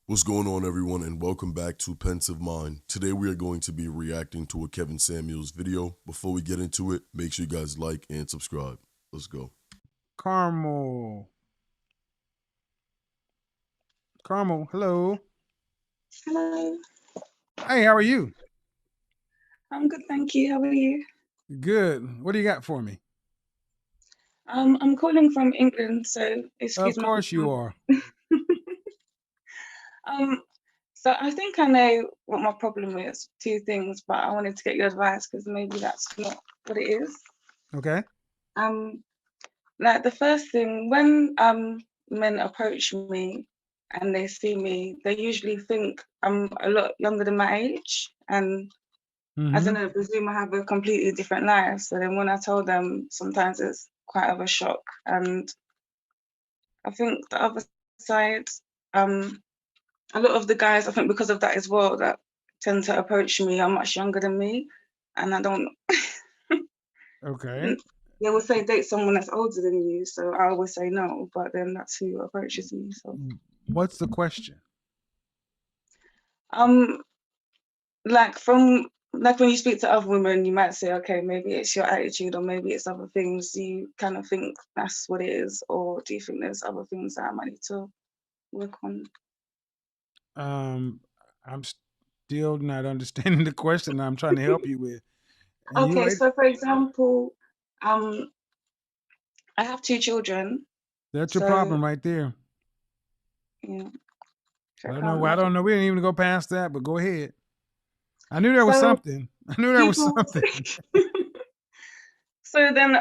What's going on, everyone, and welcome back to Pensive Mind. Today, we are going to be reacting to a Kevin Samuels video. Before we get into it, make sure you guys like and subscribe. Let's go. Carmel. Carmel, hello. Hello, Hey, how are you? I'm good, thank you. How are you? Good. What do you got for me? I'm calling from England, so Of excuse my course you are. um. So I think I know what my problem is. Two things, but I wanted to get your advice because maybe that's not what it is. Okay. Um, like the first thing when men approach me and they see me, they usually think I'm a lot younger than my age, and I don't Mm-hmm. know, presume I have a completely different life. So then when I tell them, sometimes it's quite of a shock. And I think the other side, um, a lot of the guys, I think because of that as well, that tend to approach me are much younger than me. And I don't, Okay. they will say date someone that's older than you. So I always say no, but then that's who approaches me. So, What's the question? um, like from, like when you speak to other women, you might say, okay, maybe it's your attitude or maybe it's other things. Do you kind of think that's what it is? Or do you think there's other things that I might need to work on? Um, I'm still not understanding the question I'm trying to help you with. And you Okay, lady, so for example, um, I have two children. that's your So problem right there. yeah, I check don't out know. I my don't know. We didn't even go past that, but go ahead. I knew there was so something. I knew there was people something. so then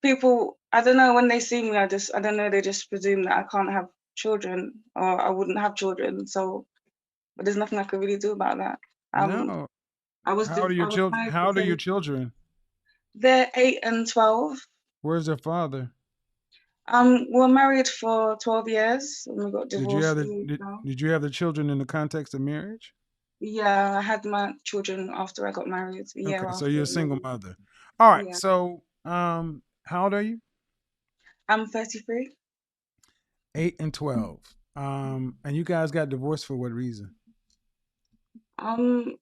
people, I don't know, when they see me, I don't know, they just presume that I can't have children or I wouldn't have children. So but there's nothing I could really do about that. Um No. I How old are your was children? trying How to old are your say children? they're 8 and 12. Where's their father? We're married for 12 years and we got Did you divorced have the 2 years did, now. did you have the children in the context of marriage? Yeah, I had my children after I got married, a year Okay, so after. you're a And single then, mother. All right. yeah, So, how old are you? I'm 33. 8 and 12. And you guys got divorced for what reason? Um,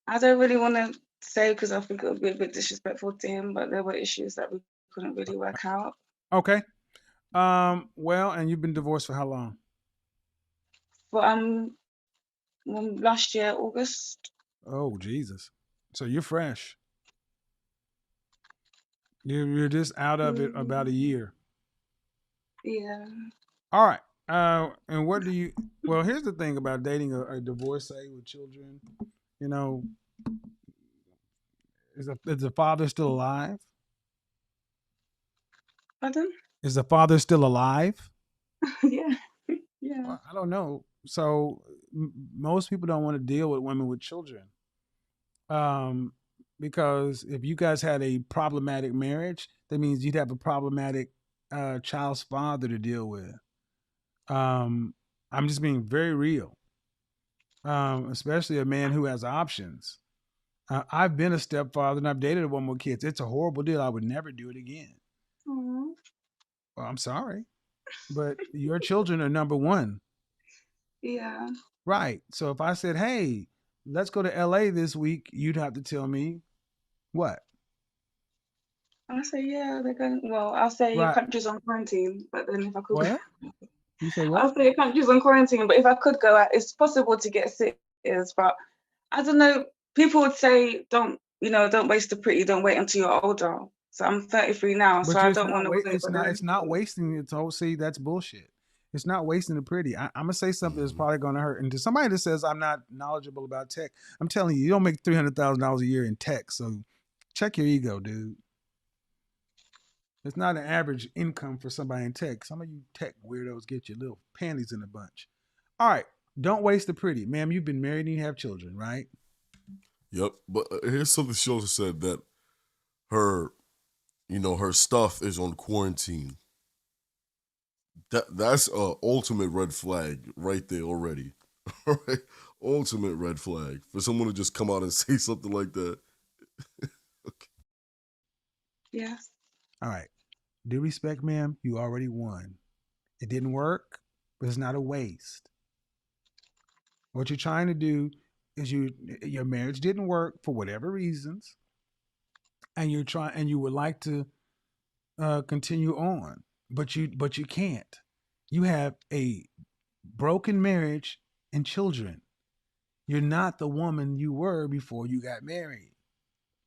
I don't really want to say because I think it would be a bit disrespectful to him, but there were issues that we couldn't really work out. Okay. Well, and you've been divorced for how long? But last year, August. Oh, Jesus. So you're fresh. You're just out of it about a Mm, year. yeah, All right. And what do you? Well, here's the thing about dating a divorcee with children. You know, is the father still alive? pardon? Is the father still alive? Yeah, yeah. Well, I don't know. So most people don't want to deal with women with children, um, because if you guys had a problematic marriage, that means you'd have a problematic child's father to deal with. Um, I'm just being very real, especially a man who has options. I've been a stepfather and I've dated a woman with kids. It's a horrible deal. I would never do it again. Aw, Well, I'm sorry, but your children are number one. yeah. Right. So if I said, "Hey, let's go to LA this week," you'd have to tell me what? I say, yeah, they're going. Well, I'll say your Right. country's on quarantine, but then if I could, What? You say what? I'll say your country's on quarantine, but if I could go out, it's possible to get sitters, but I don't know. People would say, don't waste the pretty, don't wait until you're older. So I'm 33 now, so But I it's don't not want to wait. wait, It's but not. then, It's not wasting it. So see, that's bullshit. It's not wasting the pretty. I'm gonna say something that's Mhm. probably gonna hurt. And to somebody that says I'm not knowledgeable about tech, I'm telling you, you don't make $300,000 a year in tech. So check your ego, dude. It's not an average income for somebody in tech. Some of you tech weirdos get your little panties in a bunch. All right, don't waste the pretty, ma'am. You've been married and you have children, right? Yep. But here's something she also said that her, her stuff is on quarantine. That's a ultimate red flag right there already. All right, ultimate red flag for someone to just come out and say something like that. Okay. yes. All right. Due respect, ma'am, you already won. It didn't work, but it's not a waste. What you're trying to do is your marriage didn't work for whatever reasons, and you would like to continue on, but you can't. You have a broken marriage and children. You're not the woman you were before you got married.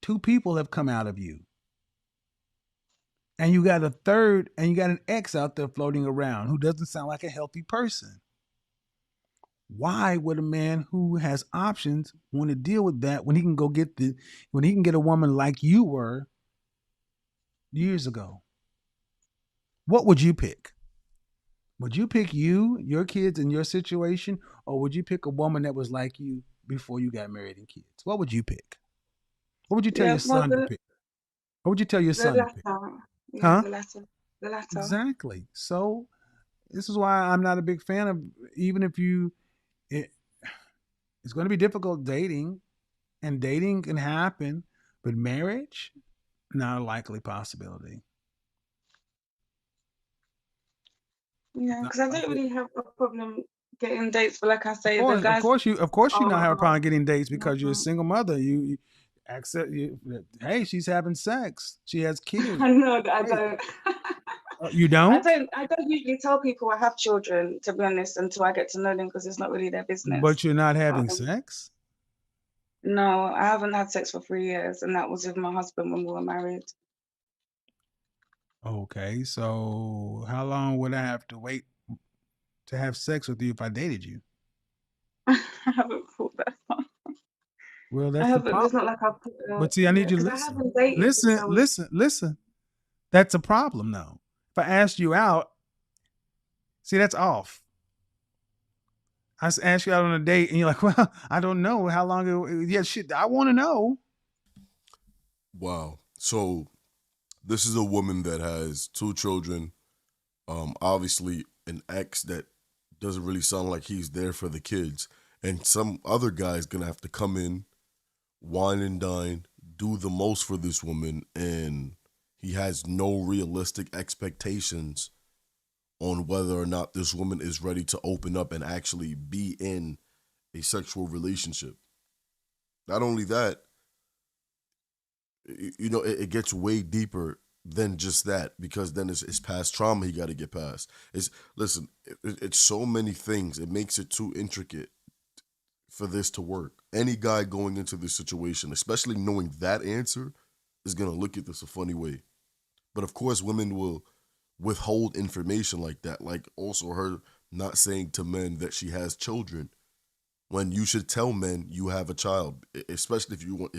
Two people have come out of you. And you got a third, and you got an ex out there floating around who doesn't sound like a healthy person. Why would a man who has options want to deal with that when he can get a woman like you were years ago? What would you pick? Would you pick you, your kids, and your situation, or would you pick a woman that was like you before you got married and kids? What would you pick? What would you tell Yeah, your well, son to pick? What would you tell your the son to pick? latter. Yeah, Huh? the latter. The latter. Exactly. So this is why I'm not a big fan of, even if it, it's going to be difficult dating, and dating can happen, but marriage, not a likely possibility. Yeah, Not because I don't likely. really have a problem getting dates, but like I say, the Of guys course, you not have a are problem getting dates because you're a not. single mother. You accept you. Hey, she's having sex. She has kids. I know that I Hey, don't. you don't, I don't usually tell people I have children, to be honest, until I get to know them because it's not really their but business. you're not having Um, sex. no, I haven't had sex for 3 years, and that was with my husband when we were married. Okay, so how long would I have to wait to have sex with you if I dated you? I haven't thought that far. Well, I that's the haven't. There's problem. not like I've put But see, I yeah, need you to because I listen. haven't dated since I was. Listen. That's a problem now. If I asked you out, see, that's off. I asked you out on a date, and you're like, "Well, I don't know how long." Yeah, shit, I want to know. Wow. So this is a woman that has two children. Obviously an ex that doesn't really sound like he's there for the kids, and some other guy's gonna have to come in, wine and dine, do the most for this woman, and he has no realistic expectations on whether or not this woman is ready to open up and actually be in a sexual relationship. Not only that, it gets way deeper than just that, because then it's past trauma he got to get past. It's listen, it's so many things. It makes it too intricate for this to work. Any guy going into this situation, especially knowing that answer, is gonna look at this a funny way. But of course, women will withhold information like that, like also her not saying to men that she has children when you should tell men you have a child, especially if you want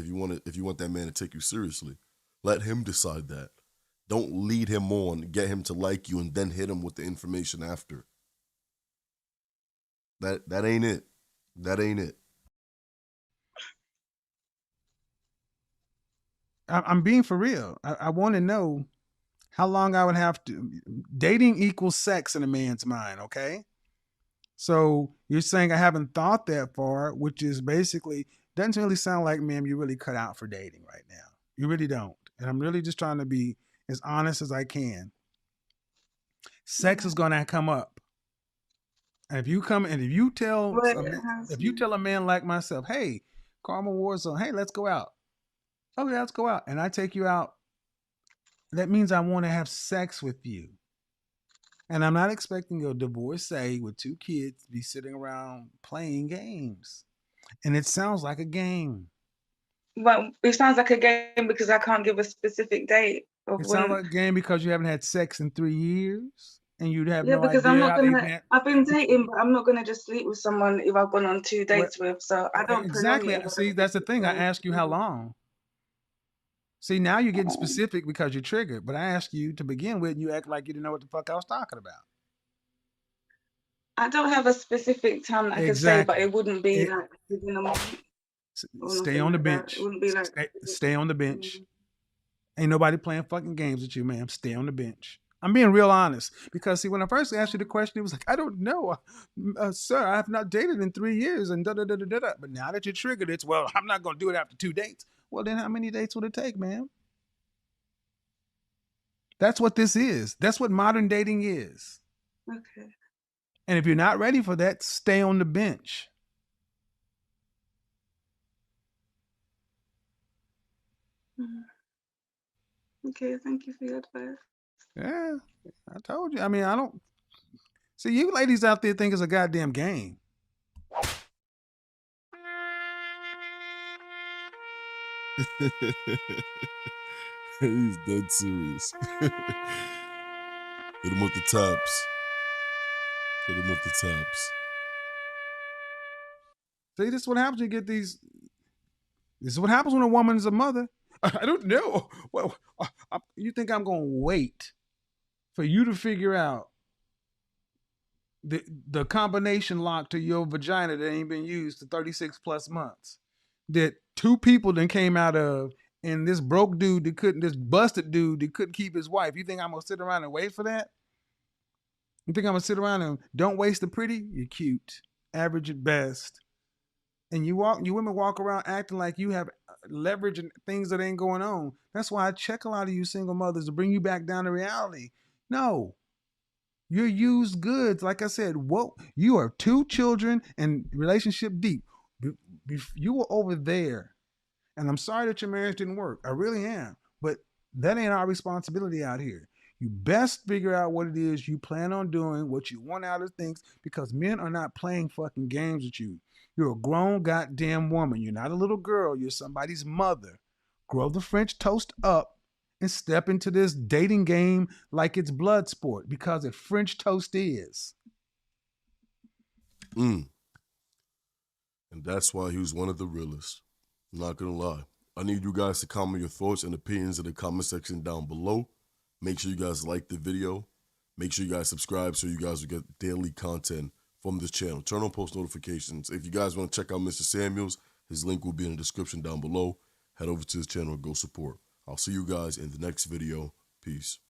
that man to take you seriously. Let him decide that. Don't lead him on, get him to like you, and then hit him with the information after. That ain't it. That ain't it. I'm being for real. I want to know how long I would have to. Dating equals sex in a man's mind. Okay, so you're saying I haven't thought that far, which is basically doesn't really sound like, ma'am, you really cut out for dating right now. You really don't, and I'm really just trying to be as honest as I can. Sex Yeah. is going to come up. And if you come and Well, it has. if you tell a man like myself, hey, Karma Warzone, hey, let's go out. Oh yeah, let's go out. And I take you out, that means I want to have sex with you. And I'm not expecting a divorcee with two kids to be sitting around playing games. And it sounds like a game. Well, it sounds like a game because I can't give a specific date of It sounds when. like a game because you haven't had sex in 3 years and you'd have Yeah, no because I'm idea not how to even gonna. have. I've been dating, but I'm not gonna just sleep with someone if I've gone on two Well, dates with. So I don't prolong exactly. it if I See, don't that's the think thing. I ask you how so. long. See, now you're getting Um, specific because you're triggered. But I asked you to begin with, and you act like you didn't know what the fuck I was talking about. I don't have a specific time that I could say, but Exactly. it wouldn't be It, like within a month or stay nothing on the like that. It bench. wouldn't be like. Stay on the bench. Mm. Ain't nobody playing fucking games with you, ma'am. Stay on the bench. I'm being real honest because see, when I first asked you the question, it was like, I don't know, sir. I have not dated in 3 years, and da da da da da. But now that you're triggered, it's well, I'm not going to do it after 2 dates. Well, then how many dates would it take, ma'am? That's what this is. That's what modern dating is. Okay. And if you're not ready for that, stay on the bench. Okay, thank you for your advice. Yeah, I told you. I mean, I don't see you ladies out there think it's a goddamn game. He's dead serious. Hit him with the taps. Hit him with the taps. See, this is what happens when you get these. This is what happens when a woman is a mother. I don't know. Well, you think I'm going to wait for you to figure out the combination lock to your vagina that ain't been used to 36 plus months, that two people then came out of, and this broke dude that couldn't, this busted dude that couldn't keep his wife. You think I'm going to sit around and wait for that? You think I'm going to sit around and don't waste the pretty? You're cute, average at best. And you women walk around acting like you have leverage and things that ain't going on. That's why I check a lot of you single mothers to bring you back down to reality. No, you're used goods. Like I said, whoa, you are 2 children and relationship deep. You were over there, and I'm sorry that your marriage didn't work. I really am. But that ain't our responsibility out here. You best figure out what it is you plan on doing, what you want out of things, because men are not playing fucking games with you. You're a grown goddamn woman. You're not a little girl. You're somebody's mother. Grow the French toast up and step into this dating game like it's blood sport, because it French toast is. And that's why he was one of the realest. I'm not gonna lie. I need you guys to comment your thoughts and opinions in the comment section down below. Make sure you guys like the video. Make sure you guys subscribe so you guys will get daily content from this channel. Turn on post notifications. If you guys want to check out Mr. Samuels, his link will be in the description down below. Head over to his channel and go support. I'll see you guys in the next video. Peace.